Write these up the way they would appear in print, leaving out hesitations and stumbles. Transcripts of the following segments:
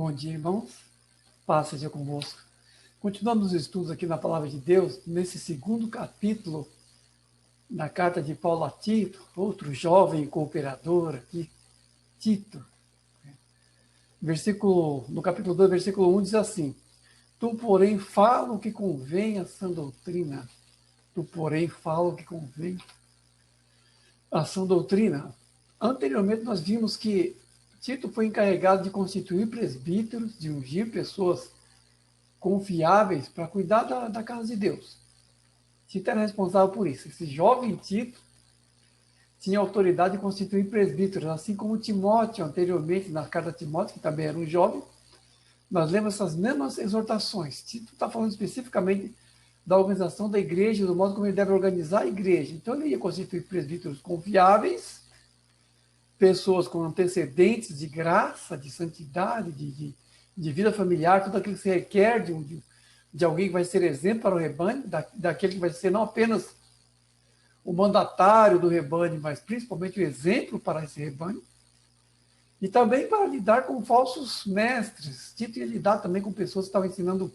Bom dia, irmãos. Paz seja convosco. Continuando os estudos aqui na Palavra de Deus, nesse segundo capítulo da carta de Paulo a Tito, outro jovem cooperador aqui, Tito. No capítulo 2, versículo 1, diz assim: Tu, porém, fala o que convém à sã doutrina. Tu, porém, fala o que convém à sã doutrina. Anteriormente, nós vimos que Tito foi encarregado de constituir presbíteros, de ungir pessoas confiáveis para cuidar da casa de Deus. Tito era responsável por isso. Esse jovem Tito tinha autoridade de constituir presbíteros, assim como Timóteo, anteriormente, na carta de Timóteo, que também era um jovem, nós lemos essas mesmas exortações. Tito está falando especificamente da organização da igreja, do modo como ele deve organizar a igreja. Então, ele ia constituir presbíteros confiáveis, pessoas com antecedentes de graça, de santidade, de vida familiar, tudo aquilo que se requer de alguém que vai ser exemplo para o rebanho, daquele que vai ser não apenas o mandatário do rebanho, mas principalmente o exemplo para esse rebanho. E também para lidar com falsos mestres. Tito ia lidar também com pessoas que estavam ensinando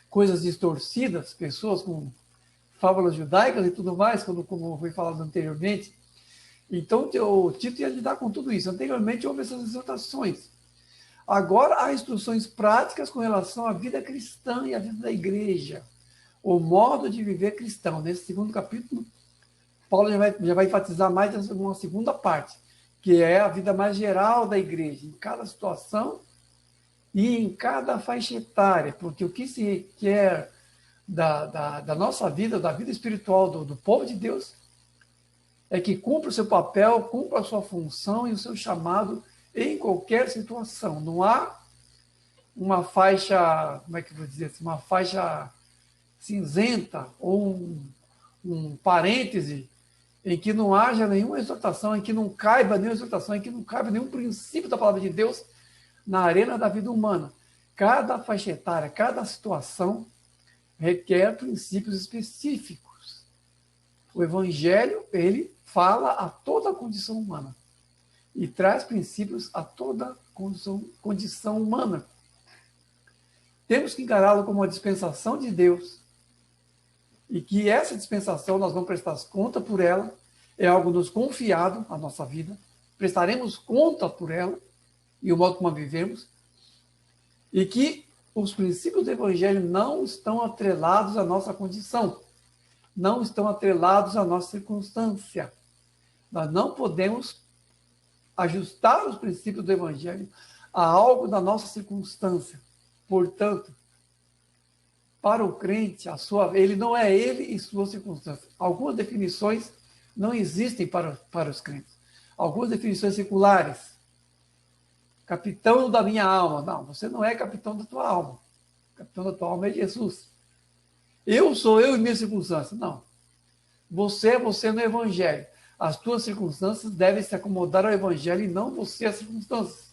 coisas distorcidas, pessoas com fábulas judaicas e tudo mais, como foi falado anteriormente. Então, o Tito ia lidar com tudo isso. Anteriormente, houve essas exortações. Agora, há instruções práticas com relação à vida cristã e à vida da igreja. O modo de viver cristão. Nesse segundo capítulo, Paulo já vai enfatizar mais uma segunda parte, que é a vida mais geral da igreja, em cada situação e em cada faixa etária. Porque o que se quer da nossa vida, da vida espiritual do povo de Deus, é que cumpra o seu papel, cumpra a sua função e o seu chamado em qualquer situação. Não há uma faixa, como é que eu vou dizer assim, uma faixa cinzenta ou um parêntese em que não haja nenhuma exortação, em que não caiba nenhuma exortação, em que não caiba nenhum princípio da palavra de Deus na arena da vida humana. Cada faixa etária, cada situação requer princípios específicos. O Evangelho, ele fala a toda a condição humana e traz princípios a toda condição humana. Temos que encará-lo como uma dispensação de Deus e que essa dispensação nós vamos prestar conta por ela, é algo nos confiado à nossa vida, prestaremos conta por ela e o modo como a vivemos, e que os princípios do Evangelho não estão atrelados à nossa condição, não estão atrelados à nossa circunstância. Nós não podemos ajustar os princípios do Evangelho a algo da nossa circunstância. Portanto, para o crente, ele não é ele e sua circunstância. Algumas definições não existem para os crentes. Algumas definições seculares. Capitão da minha alma. Não, você não é capitão da tua alma. O capitão da tua alma é Jesus. Eu sou eu e minha circunstância. Não. Você é você no Evangelho. As tuas circunstâncias devem se acomodar ao Evangelho e não você às circunstâncias.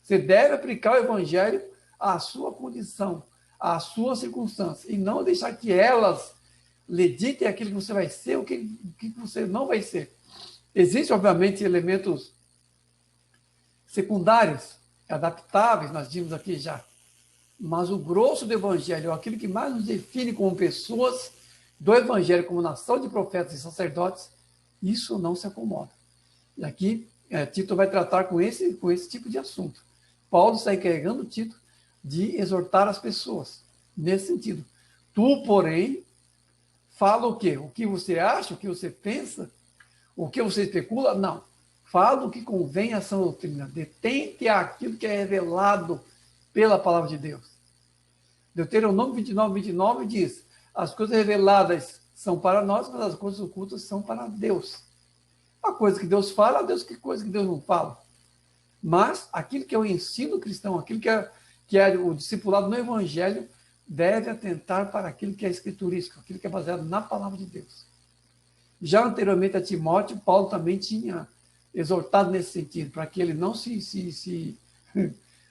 Você deve aplicar o Evangelho à sua condição, à sua circunstância, e não deixar que elas lhe ditem aquilo que você vai ser, o que você não vai ser. Existem, obviamente, elementos secundários, adaptáveis, nós vimos aqui já. Mas o grosso do Evangelho, aquilo que mais nos define como pessoas do Evangelho, como nação de profetas e sacerdotes, isso não se acomoda. E aqui, Tito vai tratar com esse tipo de assunto. Paulo está encarregando Tito de exortar as pessoas, nesse sentido. Tu, porém, fala o quê? O que você acha, o que você pensa, o que você especula? Não. Fala o que convém à sã doutrina. Detente aquilo que é revelado pela palavra de Deus. Deuteronômio 29 diz: as coisas reveladas são para nós, mas as coisas ocultas são para Deus. A coisa que Deus fala, que coisa que Deus não fala. Mas aquilo que é o ensino cristão, aquilo que é o discipulado no Evangelho, deve atentar para aquilo que é escriturístico, aquilo que é baseado na palavra de Deus. Já anteriormente a Timóteo, Paulo também tinha exortado nesse sentido, para que ele não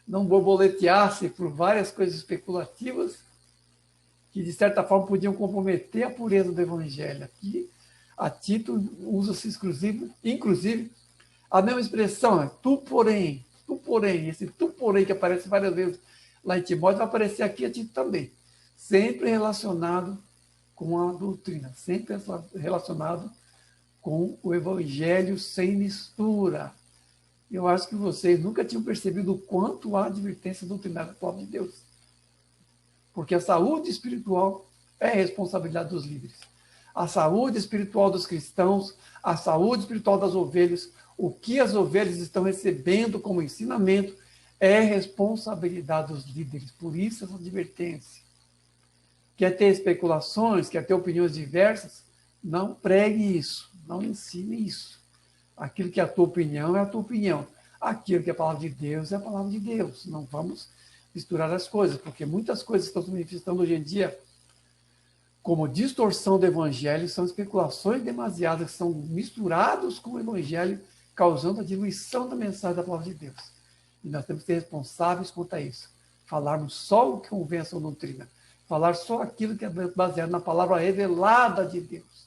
não borboleteasse por várias coisas especulativas que, de certa forma, podiam comprometer a pureza do Evangelho. Aqui, a Tito usa-se inclusive, a mesma expressão, tu, tu porém, esse tu porém que aparece várias vezes lá em Timóteo, vai aparecer aqui a ti também. Sempre relacionado com a doutrina, sempre relacionado com o evangelho sem mistura. Eu acho que vocês nunca tinham percebido o quanto há advertência doutrinária do povo de Deus. Porque a saúde espiritual é responsabilidade dos líderes. A saúde espiritual dos cristãos, a saúde espiritual das ovelhas, o que as ovelhas estão recebendo como ensinamento é responsabilidade dos líderes. Por isso essa advertência. Quer ter especulações, quer ter opiniões diversas? Não pregue isso, não ensine isso. Aquilo que é a tua opinião é a tua opinião. Aquilo que é a palavra de Deus é a palavra de Deus. Não vamos misturar as coisas, porque muitas coisas que estão se manifestando hoje em dia como distorção do evangelho são especulações demasiadas que são misturados com o evangelho, causando a diluição da mensagem da palavra de Deus. E nós temos que ser responsáveis quanto a isso. Falarmos só o que convém à sua doutrina. Falar só aquilo que é baseado na palavra revelada de Deus.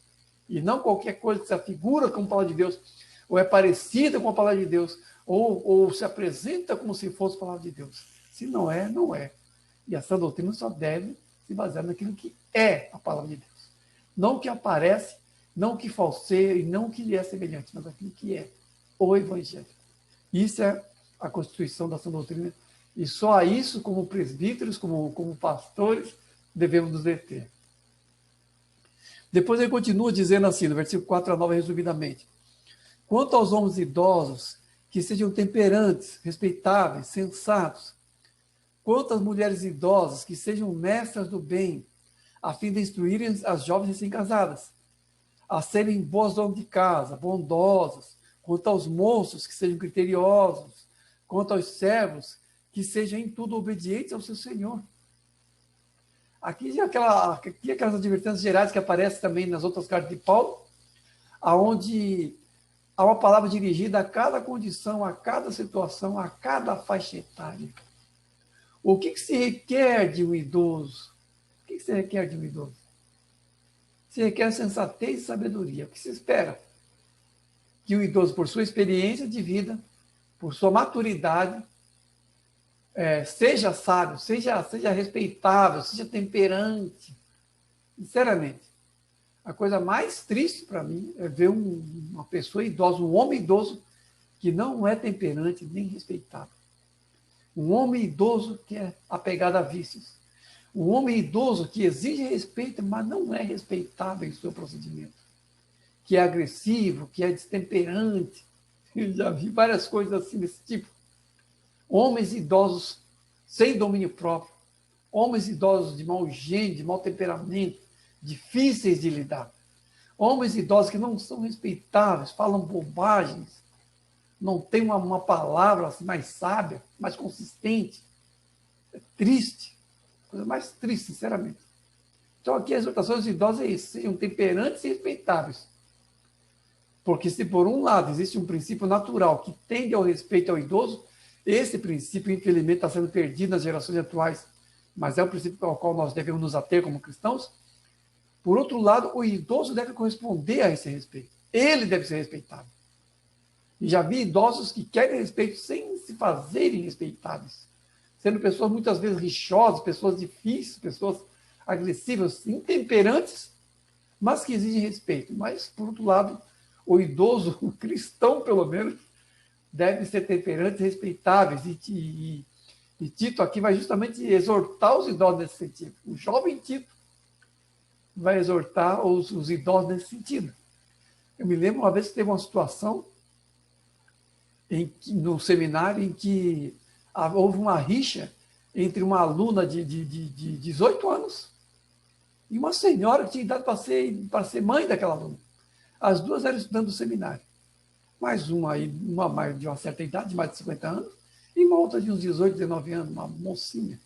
E não qualquer coisa que se afigura com a palavra de Deus, ou é parecida com a palavra de Deus, ou se apresenta como se fosse a palavra de Deus. Se não é, não é. E essa doutrina só deve se basear naquilo que é a palavra de Deus. Não o que aparece, não o que falseia e não o que lhe é semelhante, mas aquilo que é o Evangelho. Isso é a constituição da sã doutrina. E só a isso, como presbíteros, como pastores, devemos nos deter. Depois ele continua dizendo assim, no versículo 4 a 9, resumidamente. Quanto aos homens idosos, que sejam temperantes, respeitáveis, sensatos. Quanto às mulheres idosas, que sejam mestras do bem, a fim de instruírem as jovens recém-casadas, a serem boas donas de casa, bondosas. Quanto aos moços, que sejam criteriosos. Quanto aos servos, que sejam em tudo obedientes ao seu Senhor. Aqui aquelas advertências gerais que aparecem também nas outras cartas de Paulo, aonde há uma palavra dirigida a cada condição, a cada situação, a cada faixa etária. O que se requer de um idoso? O que se requer de um idoso? Se requer sensatez e sabedoria. O que se espera? Que o idoso, por sua experiência de vida, por sua maturidade, seja sábio, seja respeitável, seja temperante. Sinceramente, a coisa mais triste para mim é ver uma pessoa idosa, um homem idoso, que não é temperante nem respeitável. Um homem idoso que é apegado a vícios. Um homem idoso que exige respeito, mas não é respeitável em seu procedimento. Que é agressivo, que é destemperante. Eu já vi várias coisas assim desse tipo. Homens idosos sem domínio próprio. Homens idosos de mau gênio, de mau temperamento, difíceis de lidar. Homens idosos que não são respeitáveis, falam bobagens, não tem uma palavra assim, mais sábia, mais consistente. É triste. Coisa mais triste, sinceramente. Então, aqui a exortação dos idosos é isso: sejam temperantes e respeitáveis. Porque se, por um lado, existe um princípio natural que tende ao respeito ao idoso, esse princípio, infelizmente, está sendo perdido nas gerações atuais, mas é o princípio ao qual nós devemos nos ater como cristãos. Por outro lado, o idoso deve corresponder a esse respeito. Ele deve ser respeitado. E já vi idosos que querem respeito sem se fazerem respeitáveis, sendo pessoas muitas vezes rixosas, pessoas difíceis, pessoas agressivas, intemperantes, mas que exigem respeito. Mas, por outro lado, o idoso, o cristão, pelo menos, deve ser temperante e respeitáveis. E Tito aqui vai justamente exortar os idosos nesse sentido. O jovem Tito vai exortar os idosos nesse sentido. Eu me lembro uma vez que teve uma situação no seminário em que houve uma rixa entre uma aluna de 18 anos e uma senhora que tinha idade para ser mãe daquela aluna. As duas eram estudando no seminário. Mais uma mais de uma certa idade, mais de 50 anos, e uma outra de uns 18, 19 anos, uma mocinha.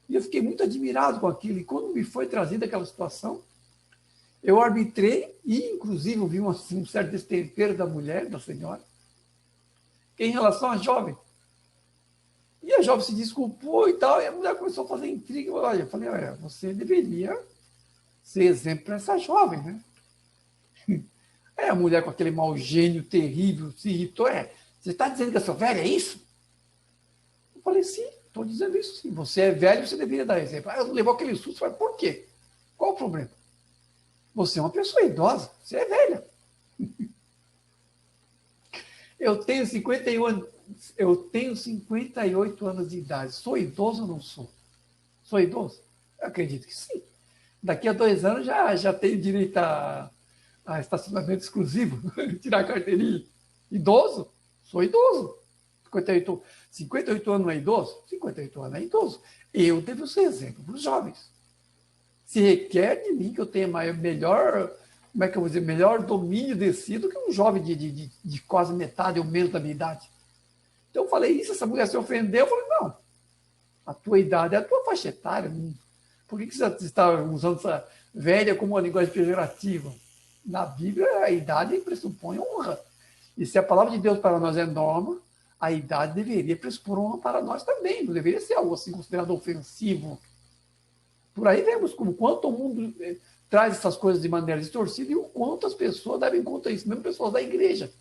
E eu fiquei muito admirado com aquilo. E quando me foi trazida aquela situação, eu arbitrei e, inclusive, vi um certo destempero da mulher, da senhora, em relação à jovem. E a jovem se desculpou e tal, e a mulher começou a fazer intriga. Eu falei, olha, você deveria ser exemplo para essa jovem, né? A mulher com aquele mau gênio terrível se irritou. Você está dizendo que eu sou velha, é isso? Eu falei, sim, estou dizendo isso sim. Você é velho, você deveria dar exemplo. Ah, eu levou aquele susto. Eu falei, por quê? Qual o problema? Você é uma pessoa idosa, você é velha. Eu tenho 51 anos, eu tenho 58 anos de idade. Sou idoso ou não sou? Sou idoso? Eu acredito que sim. Daqui a 2 anos já tenho direito a estacionamento exclusivo, tirar a carteirinha. Idoso? Sou idoso. 58 anos não é idoso? 58 anos é idoso. Eu devo ser exemplo para os jovens. Se requer de mim que eu tenha melhor, como é que eu vou dizer, melhor domínio desse si do que um jovem de quase metade ou menos da minha idade. Então eu falei isso, essa mulher se ofendeu, eu falei, não, a tua idade é a tua faixa etária. Por que você está usando essa velha como uma linguagem pejorativa? Na Bíblia, a idade pressupõe honra. E se a palavra de Deus para nós é norma, a idade deveria pressupor honra para nós também. Não deveria ser algo assim considerado ofensivo. Por aí vemos como quanto o mundo traz essas coisas de maneira distorcida e o quanto as pessoas devem conta isso, mesmo pessoas da igreja.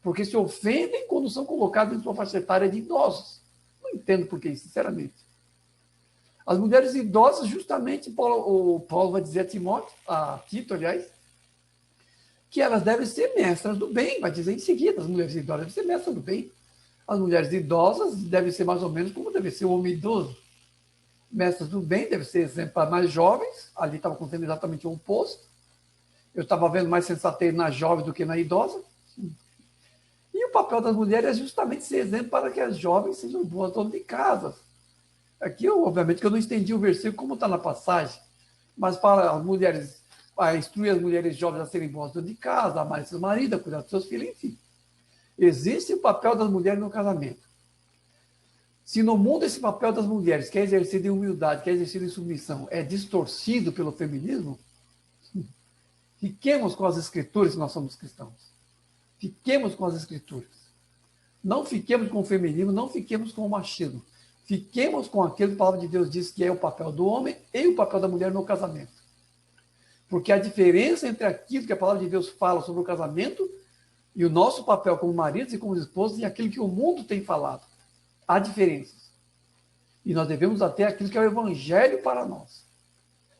Porque se ofendem quando são colocadas em sua faixa etária de idosos. Não entendo por que, sinceramente. As mulheres idosas, justamente, o Paulo vai dizer a Timóteo, a Tito, aliás, que elas devem ser mestras do bem. Vai dizer em seguida, as mulheres idosas devem ser mestras do bem. As mulheres idosas devem ser mais ou menos como deve ser o homem idoso. Mestras do bem deve ser exemplo para mais jovens. Ali estava acontecendo exatamente o oposto. Eu estava vendo mais sensatez na jovem do que na idosa. E o papel das mulheres é justamente ser exemplo para que as jovens sejam boas donas de casa. Aqui, obviamente, que eu não estendi o versículo como está na passagem, mas para as mulheres, para instruir as mulheres jovens a serem boas donas de casa, amar seus maridos, a cuidar dos seus filhos, enfim. Existe o papel das mulheres no casamento. Se no mundo esse papel das mulheres, que é exercido em humildade, que é exercido em submissão, é distorcido pelo feminismo, fiquemos com as escrituras se nós somos cristãos. Fiquemos com as escrituras. Não fiquemos com o feminismo, não fiquemos com o machismo. Fiquemos com aquilo que a palavra de Deus diz que é o papel do homem e o papel da mulher no casamento. Porque a diferença entre aquilo que a palavra de Deus fala sobre o casamento e o nosso papel como maridos e como esposos e aquilo que o mundo tem falado. Há diferenças. E nós devemos até aquilo que é o evangelho para nós.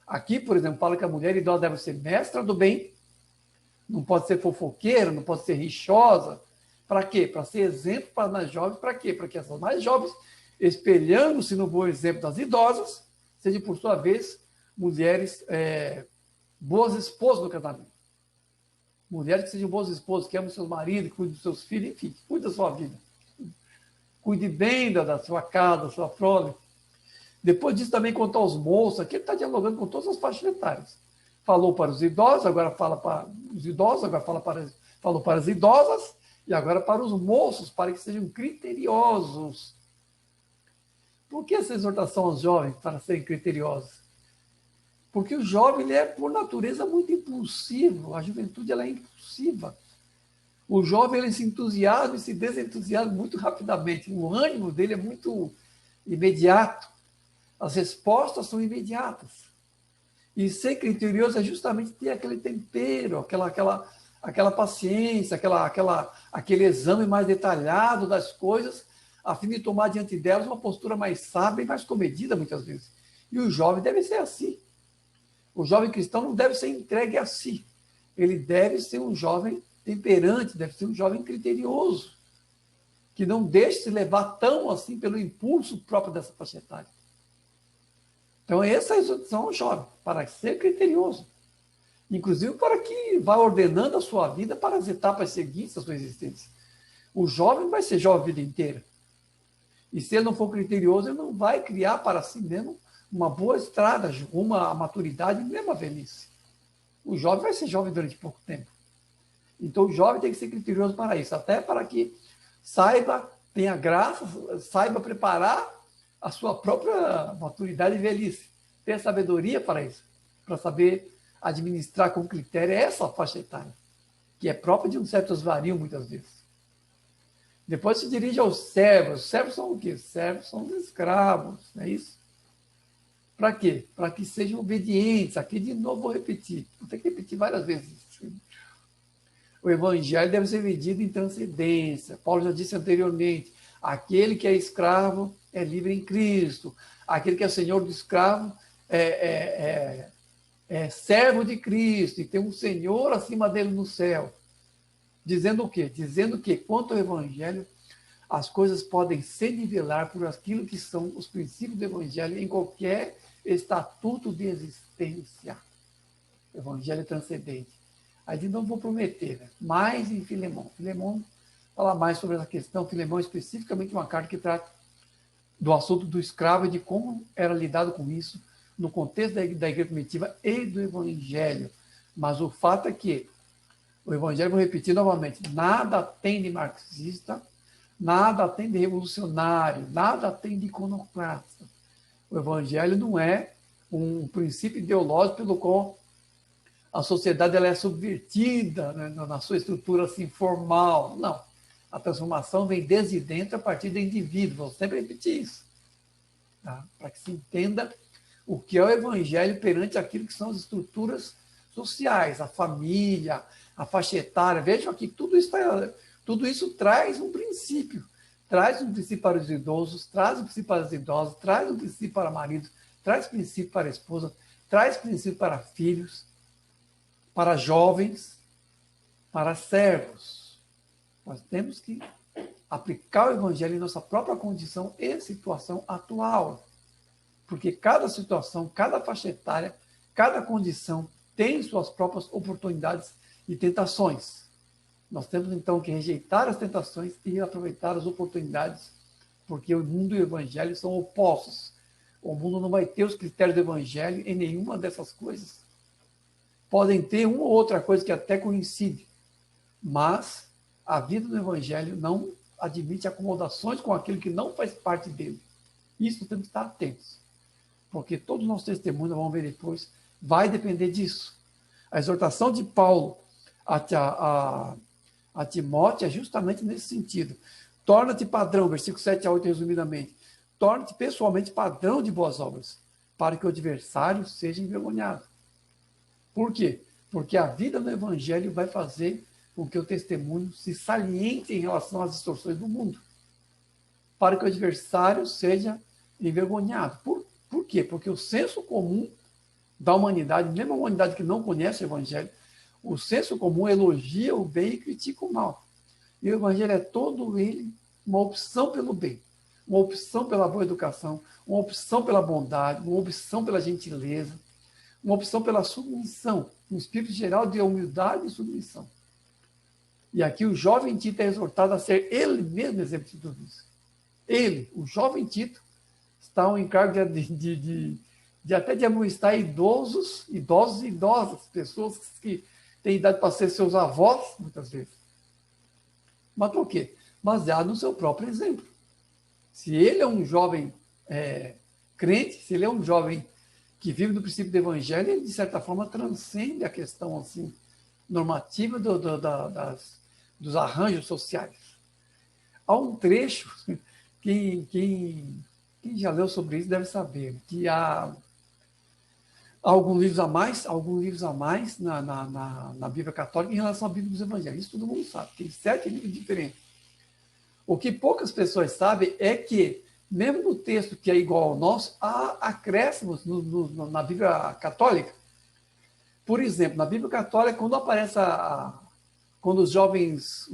Aqui, por exemplo, fala que a mulher idosa deve ser mestra do bem, não pode ser fofoqueira, não pode ser rixosa. Para quê? Para ser exemplo para as jovens. Para quê? Para que essas mais jovens, espelhando-se no bom exemplo das idosas, sejam, por sua vez, mulheres boas esposas no casamento. Mulheres que sejam boas esposas, que amam seus maridos, que cuidem dos seus filhos, enfim, cuide da sua vida. Cuide bem da sua casa, da sua prole. Depois disso, também quanto aos moços, aqui ele está dialogando com todas as faixas etárias. Falou para os idosos, agora fala para os idosos, agora falou para as idosas, e agora para os moços, para que sejam criteriosos. Por que essa exortação aos jovens para serem criteriosos? Porque o jovem ele é, por natureza, muito impulsivo. A juventude ela é impulsiva. O jovem ele se entusiasma e se desentusiasma muito rapidamente. O ânimo dele é muito imediato. As respostas são imediatas. E ser criterioso é justamente ter aquele tempero, aquela paciência, aquele exame mais detalhado das coisas, a fim de tomar diante delas uma postura mais sábia e mais comedida, muitas vezes. E o jovem deve ser assim. O jovem cristão não deve ser entregue a si. Ele deve ser um jovem temperante, deve ser um jovem criterioso, que não deixe se levar tão assim pelo impulso próprio dessa faixa etária. Então, essa é a exortação ao jovem, para ser criterioso. Inclusive, para que vá ordenando a sua vida para as etapas seguintes da sua existência. O jovem vai ser jovem a vida inteira. E se ele não for criterioso, ele não vai criar para si mesmo uma boa estrada, uma maturidade, mesmo a velhice. O jovem vai ser jovem durante pouco tempo. Então, o jovem tem que ser criterioso para isso, até para que saiba, tenha graça, saiba preparar a sua própria maturidade e velhice. Ter sabedoria para isso, para saber administrar com critério essa faixa etária, que é própria de um certo vario, muitas vezes. Depois se dirige aos servos. Os servos são o quê? Os servos são os escravos, não é isso? Para quê? Para que sejam obedientes. Aqui, de novo, vou repetir. Vou ter que repetir várias vezes. O evangelho deve ser medido em transcendência. Paulo já disse anteriormente, aquele que é escravo é livre em Cristo. Aquele que é senhor do escravo é servo de Cristo e tem um Senhor acima dele no céu. Dizendo o quê? Dizendo que, quanto ao Evangelho, as coisas podem se nivelar por aquilo que são os princípios do Evangelho em qualquer estatuto de existência. Evangelho transcendente. Aí não vou prometer, né? Mais em Filemão. Filemão fala mais sobre essa questão. Filemão é especificamente uma carta que trata do assunto do escravo e de como era lidado com isso no contexto da igreja primitiva e do Evangelho. Mas o fato é que o Evangelho, vou repetir novamente, nada tem de marxista, nada tem de revolucionário, nada tem de iconoclasta. O Evangelho não é um princípio ideológico pelo qual a sociedade ela é subvertida, né, na sua estrutura assim, formal. Não. A transformação vem desde dentro a partir do indivíduo. Vou sempre repetir isso. Tá? Para que se entenda o que é o Evangelho perante aquilo que são as estruturas sociais, a família, a faixa etária. Vejam aqui, tudo isso traz um princípio. Traz um princípio para os idosos, traz um princípio para as idosas, traz um princípio para maridos, traz princípio para a esposa, traz princípio para filhos, para jovens, para servos. Nós temos que aplicar o Evangelho em nossa própria condição e situação atual. Porque cada situação, cada faixa etária, cada condição tem suas próprias oportunidades e tentações. Nós temos, então, que rejeitar as tentações e aproveitar as oportunidades, porque o mundo e o Evangelho são opostos. O mundo não vai ter os critérios do Evangelho em nenhuma dessas coisas. Podem ter uma ou outra coisa que até coincide, mas a vida do Evangelho não admite acomodações com aquilo que não faz parte dele. Isso temos que estar atentos, porque todos os nossos testemunhos, vamos ver depois, vai depender disso. A exortação de Paulo a Timóteo é justamente nesse sentido. Torna-te padrão, versículo 7 a 8, resumidamente. Torna-te pessoalmente padrão de boas obras, para que o adversário seja envergonhado. Por quê? Porque a vida no Evangelho vai fazer com que o testemunho se saliente em relação às distorções do mundo, para que o adversário seja envergonhado. Por quê? Porque o senso comum da humanidade, mesmo a humanidade que não conhece o Evangelho, o senso comum elogia o bem e critica o mal. E o Evangelho é todo ele uma opção pelo bem, uma opção pela boa educação, uma opção pela bondade, uma opção pela gentileza, uma opção pela submissão, um espírito geral de humildade e submissão. E aqui o jovem Tito é exortado a ser ele mesmo exemplo de tudo isso. Ele, o jovem Tito, está ao encargo até de amoestar idosos e idosas, pessoas que têm idade para ser seus avós, muitas vezes. Mas por quê? Baseado no seu próprio exemplo. Se ele é um jovem crente, se ele é um jovem que vive no princípio do Evangelho, ele, de certa forma, transcende a questão assim, normativa dos arranjos sociais. Há um trecho, quem já leu sobre isso deve saber, que há alguns livros a mais na Bíblia Católica em relação à Bíblia dos Evangelhos. Isso todo mundo sabe, tem 7 livros diferentes. O que poucas pessoas sabem é que, mesmo no texto que é igual ao nosso, há acréscimos na Bíblia Católica. Por exemplo, na Bíblia Católica, quando aparece quando os jovens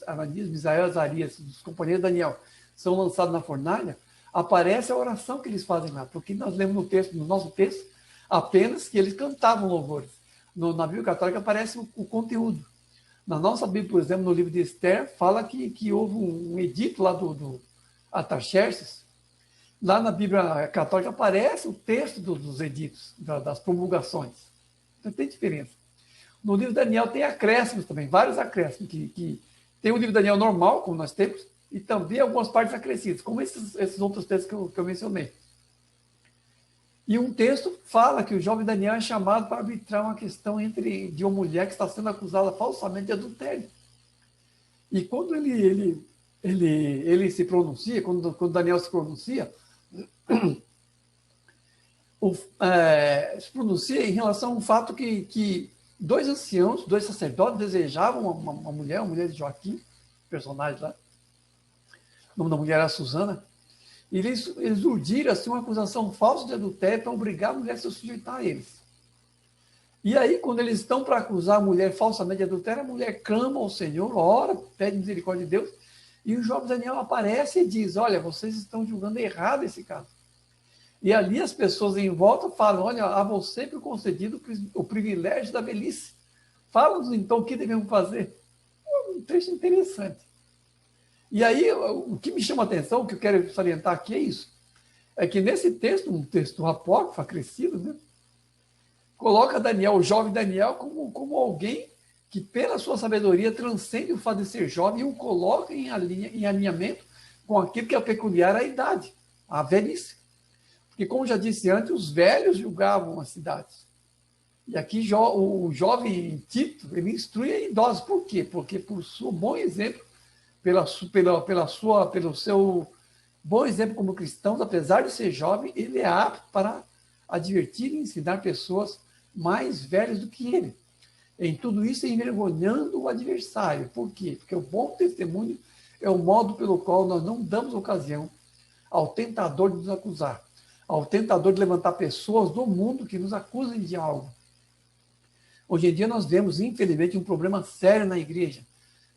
Ananias, Misael, Azarias, os companheiros de Daniel, são lançados na fornalha, aparece a oração que eles fazem lá, porque nós lemos no nosso texto, apenas que eles cantavam louvores. Na Bíblia Católica aparece o conteúdo. Na nossa Bíblia, por exemplo, no livro de Esther, fala que houve um edito lá do Artaxerxes. Lá na Bíblia Católica aparece o texto dos editos, das promulgações. Então tem diferença. No livro de Daniel tem acréscimos também, vários acréscimos, que tem o livro de Daniel normal, como nós temos, e também algumas partes acrescidas, como esses outros textos que eu mencionei. E um texto fala que o jovem Daniel é chamado para arbitrar uma questão de uma mulher que está sendo acusada falsamente de adultério. E quando ele se pronuncia, quando Daniel se pronuncia, se pronuncia em relação a um fato que 2 anciãos, 2 sacerdotes desejavam uma mulher de Joaquim, personagem lá. O nome da mulher era Susana. E eles urdiram assim, uma acusação falsa de adultério para obrigar a mulher a se sujeitar a eles. E aí, quando eles estão para acusar a mulher falsamente de adultério, a mulher clama ao Senhor, ora, pede misericórdia de Deus, e o jovem Daniel aparece e diz, olha, vocês estão julgando errado esse caso. E ali as pessoas em volta falam, olha, a você foi concedido o privilégio da velhice. Fala-nos então o que devemos fazer. Um trecho interessante. E aí, o que me chama a atenção, o que eu quero salientar aqui é isso. É que nesse texto, um texto apócrifo, acrescido, né? Coloca Daniel, o jovem Daniel, como alguém que, pela sua sabedoria, transcende o fato de ser jovem e o coloca em alinhamento com aquilo que é peculiar à idade, à velhice. Porque, como já disse antes, os velhos julgavam as cidades. E aqui o jovem Tito, ele instrui idosos. Por quê? Porque, por seu bom exemplo, pelo seu bom exemplo como cristão, apesar de ser jovem, ele é apto para advertir e ensinar pessoas mais velhas do que ele. Em tudo isso, envergonhando o adversário. Por quê? Porque o bom testemunho é o modo pelo qual nós não damos ocasião ao tentador de nos acusar, ao tentador de levantar pessoas do mundo que nos acusem de algo. Hoje em dia nós vemos, infelizmente, um problema sério na igreja.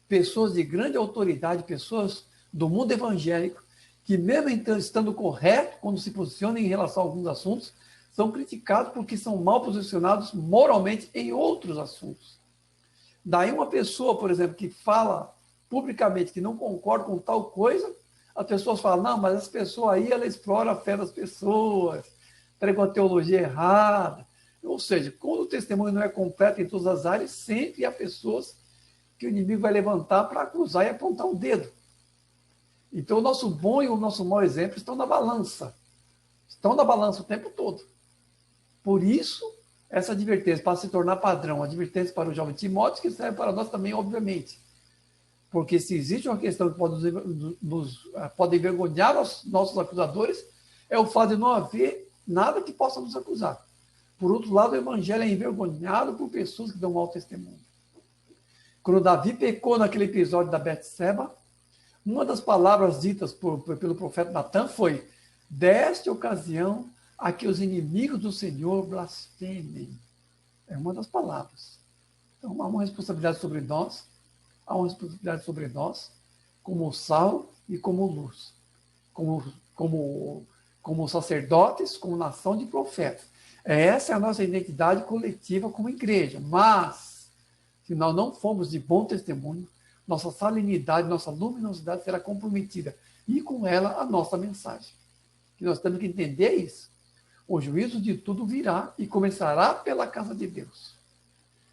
Pessoas de grande autoridade, pessoas do mundo evangélico, que mesmo estando correto quando se posicionam em relação a alguns assuntos, são criticados porque são mal posicionados moralmente em outros assuntos. Daí uma pessoa, por exemplo, que fala publicamente que não concorda com tal coisa, as pessoas falam, não, mas essa pessoa aí, ela explora a fé das pessoas, prega uma teologia errada. Ou seja, quando o testemunho não é completo em todas as áreas, sempre há pessoas que o inimigo vai levantar para acusar e apontar o dedo. Então, o nosso bom e o nosso mau exemplo estão na balança. Estão na balança o tempo todo. Por isso, essa advertência, para se tornar padrão, advertência para o jovem Timóteo, que serve para nós também, obviamente. Porque se existe uma questão que pode envergonhar os nossos acusadores, é o fato de não haver nada que possa nos acusar. Por outro lado, o evangelho é envergonhado por pessoas que dão mau testemunho. Quando Davi pecou naquele episódio da Betseba, uma das palavras ditas pelo profeta Natan foi: desta ocasião a que os inimigos do Senhor blasfemem. É uma das palavras. Então, há uma responsabilidade sobre nós, como sal e como luz, como sacerdotes, como nação de profetas. Essa é a nossa identidade coletiva como igreja. Mas, se nós não formos de bom testemunho, nossa salinidade, nossa luminosidade será comprometida. E com ela a nossa mensagem. Que nós temos que entender isso. O juízo de tudo virá e começará pela casa de Deus.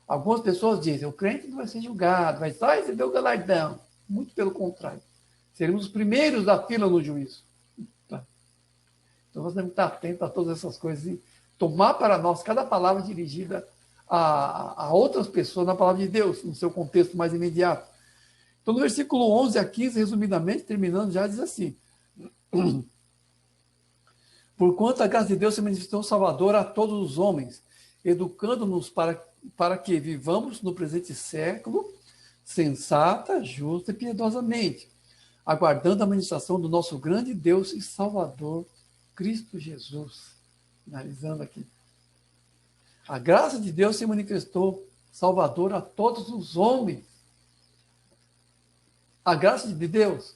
Algumas pessoas dizem, o crente não vai ser julgado, vai só receber o galardão. Muito pelo contrário. Seremos os primeiros da fila no juízo. Tá? Então nós temos que estar atentos a todas essas coisas e tomar para nós cada palavra dirigida a outras pessoas na palavra de Deus, no seu contexto mais imediato. Então, no versículo 11 a 15, resumidamente, terminando já, diz assim: porquanto a graça de Deus se manifestou Salvador a todos os homens, educando-nos para que vivamos no presente século sensata, justa e piedosamente, aguardando a manifestação do nosso grande Deus e Salvador, Cristo Jesus. Finalizando aqui. A graça de Deus se manifestou Salvador a todos os homens. A graça de Deus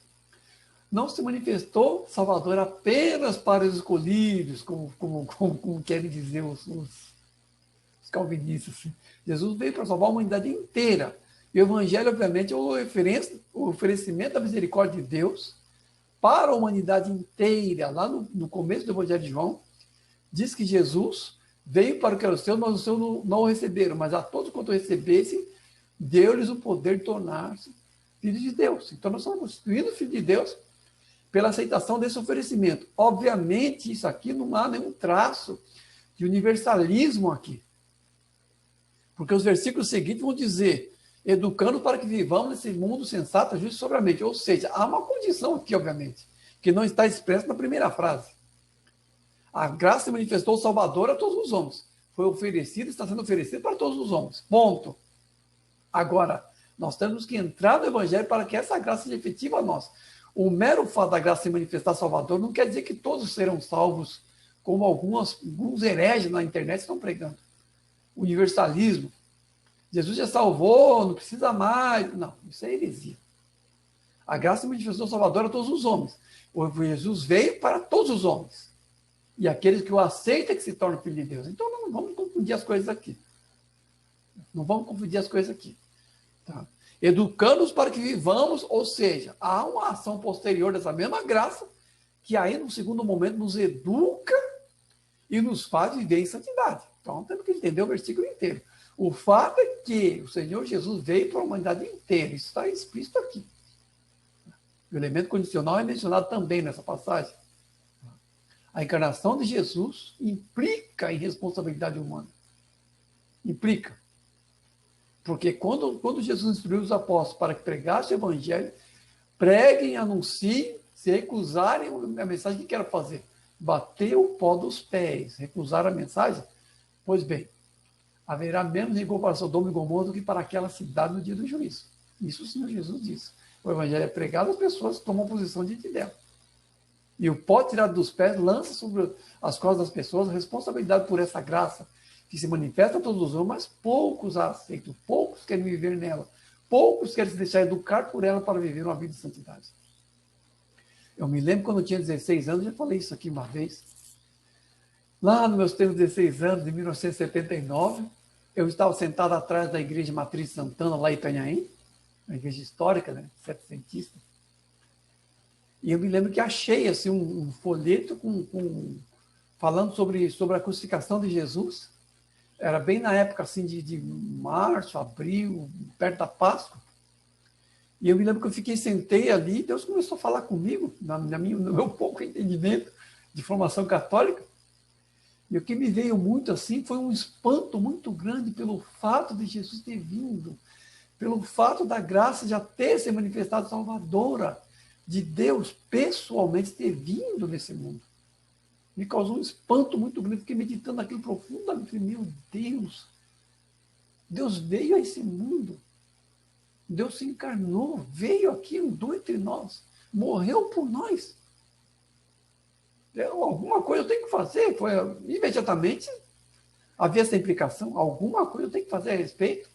não se manifestou Salvador apenas para os escolhidos, como querem dizer os calvinistas. Jesus veio para salvar a humanidade inteira. E o Evangelho, obviamente, é o oferecimento da misericórdia de Deus para a humanidade inteira. Lá no começo do Evangelho de João, diz que Jesus veio para o que era o seu, mas os seus não o receberam. Mas a todos quanto recebessem, deu-lhes o poder de tornar-se filhos de Deus. Então, nós somos constituídos filhos de Deus pela aceitação desse oferecimento. Obviamente, isso aqui não há nenhum traço de universalismo aqui. Porque os versículos seguintes vão dizer, educando para que vivamos nesse mundo sensato, justo e sobriamente. Ou seja, há uma condição aqui, obviamente, que não está expressa na primeira frase. A graça se manifestou Salvador a todos os homens. Foi oferecida, está sendo oferecida para todos os homens. Ponto. Agora, nós temos que entrar no Evangelho para que essa graça seja efetiva a nós. O mero fato da graça se manifestar salvador não quer dizer que todos serão salvos, como alguns hereges na internet estão pregando. Universalismo. Jesus já salvou, não precisa mais. Não, isso é heresia. A graça se manifestou salvador a todos os homens. Jesus veio para todos os homens. E aqueles que o aceitam que se tornam filhos de Deus. Então não vamos confundir as coisas aqui. Não vamos confundir as coisas aqui. Tá? Educando-os para que vivamos, ou seja, há uma ação posterior dessa mesma graça, que aí, no segundo momento, nos educa e nos faz viver em santidade. Então, temos que entender o versículo inteiro. O fato é que o Senhor Jesus veio para a humanidade inteira. Isso está explícito aqui. O elemento condicional é mencionado também nessa passagem. A encarnação de Jesus implica em responsabilidade humana. Implica. Porque quando Jesus instruiu os apóstolos para que pregassem o evangelho, preguem, anunciem, se recusarem a mensagem que quero fazer, bater o pó dos pés, recusar a mensagem, pois bem, haverá menos rigor para Sodoma e Gomorra do que para aquela cidade no dia do juízo. Isso o Senhor Jesus disse. O evangelho é pregado, as pessoas tomam posição diante dela. E o pó tirado dos pés lança sobre as costas das pessoas a responsabilidade por essa graça que se manifesta a todos os homens, mas poucos a aceitam, poucos querem viver nela, poucos querem se deixar educar por ela para viver uma vida de santidade. Eu me lembro quando eu tinha 16 anos, já falei isso aqui uma vez. Lá nos meus tempos 16 anos, de 1979, eu estava sentado atrás da igreja Matriz Santana, lá em Itanhaém, uma igreja histórica, né, setecentista. E eu me lembro que achei assim, um folheto falando sobre a crucificação de Jesus. Era bem na época assim, de março, abril, perto da Páscoa. E eu me lembro que eu sentei ali, Deus começou a falar comigo, no meu pouco entendimento de formação católica. E o que me veio muito assim foi um espanto muito grande pelo fato de Jesus ter vindo, pelo fato da graça já ter se manifestado salvadora, de Deus pessoalmente ter vindo nesse mundo. Me causou um espanto muito grande, fiquei meditando aquilo profundamente. Meu Deus, Deus veio a esse mundo, Deus se encarnou, veio aqui, andou entre nós, morreu por nós. Alguma coisa eu tenho que fazer, foi imediatamente, havia essa implicação, alguma coisa eu tenho que fazer a respeito.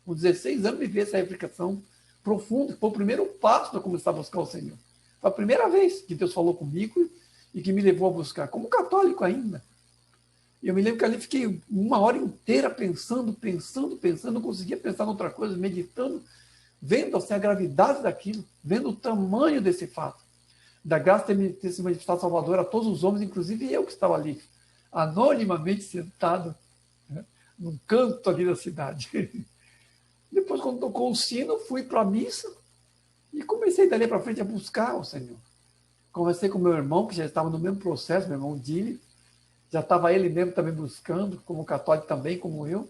Com 16 anos vivi essa implicação profunda, foi o primeiro passo para começar a buscar o Senhor. Foi a primeira vez que Deus falou comigo e que me levou a buscar, como católico ainda. E eu me lembro que ali fiquei uma hora inteira pensando, não conseguia pensar em outra coisa, meditando, vendo assim, a gravidade daquilo, vendo o tamanho desse fato, da graça ter se manifestado Salvador a todos os homens, inclusive eu que estava ali, anonimamente sentado, né, num canto ali da cidade. Depois, quando tocou o sino, fui para a missa e comecei dali para frente a buscar o Senhor. Conversei com meu irmão, que já estava no mesmo processo, meu irmão Dili, já estava ele mesmo também buscando, como católico também, como eu,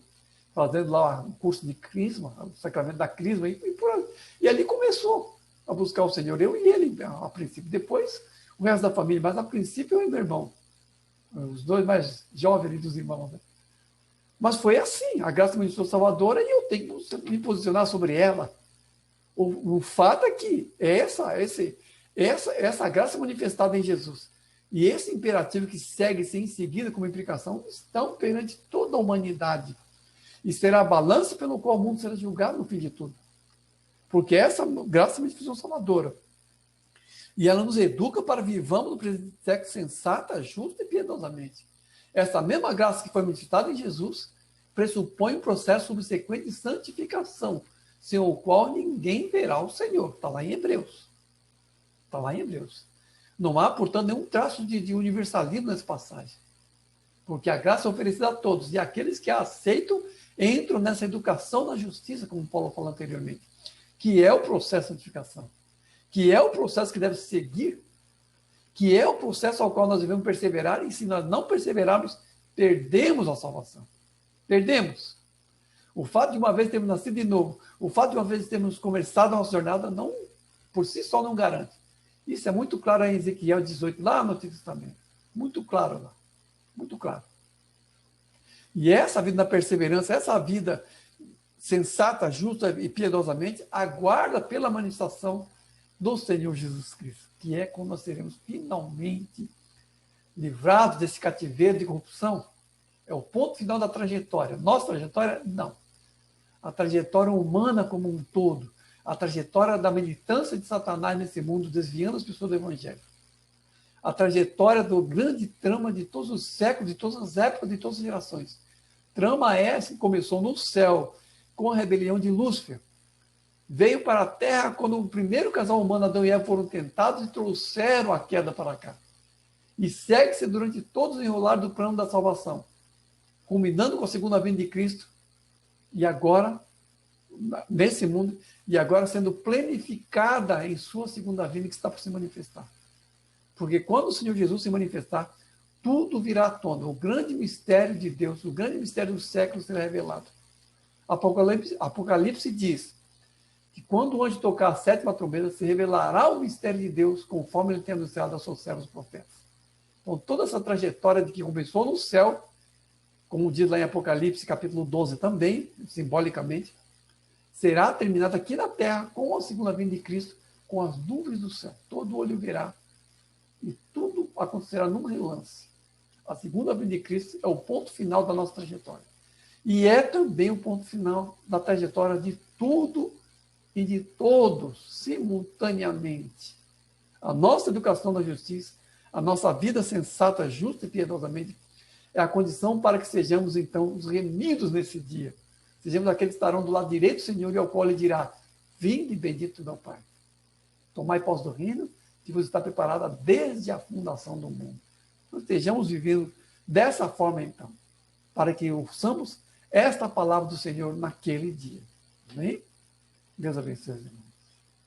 fazendo lá um curso de crisma, o sacramento da crisma, e ali começou a buscar o Senhor, eu e ele, a princípio. Depois, o resto da família, mas a princípio eu e meu irmão, os dois mais jovens dos irmãos, né? Mas foi assim, a graça me manifestou salvadora e eu tenho que me posicionar sobre ela. O fato é que essa graça manifestada em Jesus e esse imperativo que segue-se em seguida como implicação estão perante toda a humanidade. E será a balança pelo qual o mundo será julgado no fim de tudo. Porque essa graça manifestou salvadora. E ela nos educa para vivamos no presente século sensata, justa e piedosamente. Essa mesma graça que foi manifestada em Jesus pressupõe um processo subsequente de santificação, sem o qual ninguém verá o Senhor. Está lá em Hebreus. Está lá em Hebreus. Não há, portanto, nenhum traço de universalismo nessa passagem. Porque a graça é oferecida a todos. E aqueles que a aceitam entram nessa educação na justiça, como Paulo falou anteriormente, que é o processo de santificação, que é o processo que deve seguir, que é o processo ao qual nós devemos perseverar, e se nós não perseverarmos, perdemos a salvação. Perdemos. O fato de uma vez termos nascido de novo, o fato de uma vez termos começado a nossa jornada, não, por si só não garante. Isso é muito claro em Ezequiel 18, lá no Antigo Testamento. Muito claro lá. Muito claro. E essa vida da perseverança, essa vida sensata, justa e piedosamente, aguarda pela manifestação do Senhor Jesus Cristo, que é quando nós seremos finalmente livrados desse cativeiro de corrupção. É o ponto final da trajetória. Nossa trajetória, não. A trajetória humana como um todo, a trajetória da militância de Satanás nesse mundo, desviando as pessoas do Evangelho. A trajetória do grande trama de todos os séculos, de todas as épocas, de todas as gerações. Trama essa que começou no céu, com a rebelião de Lúcifer. Veio para a Terra quando o primeiro casal humano, Adão e Eva, foram tentados e trouxeram a queda para cá. E segue-se durante todo o enrolar do plano da salvação, culminando com a segunda vinda de Cristo, e agora, nesse mundo, e agora sendo planificada em sua segunda vinda, que está por se manifestar. Porque quando o Senhor Jesus se manifestar, tudo virá à tona. O grande mistério de Deus, o grande mistério dos séculos será revelado. Apocalipse diz que quando o anjo tocar a sétima trombeta, se revelará o mistério de Deus, conforme ele tem anunciado aos seus servos profetas. Então, toda essa trajetória de que começou no céu, como diz lá em Apocalipse, capítulo 12 também, simbolicamente, será terminada aqui na terra com a segunda vinda de Cristo, com as nuvens do céu. Todo olho verá e tudo acontecerá num relance. A segunda vinda de Cristo é o ponto final da nossa trajetória. E é também o ponto final da trajetória de tudo e de todos, simultaneamente. A nossa educação da justiça, a nossa vida sensata, justa e piedosamente, é a condição para que sejamos, então, os remidos nesse dia. Sejamos aqueles que estarão do lado direito do Senhor e ao qual ele dirá: vinde bendito do Pai. Tomai posse do reino que vos está preparada desde a fundação do mundo. Nós estejamos vivendo dessa forma, então, para que ouçamos esta palavra do Senhor naquele dia. Amém? Deus abençoe, irmão.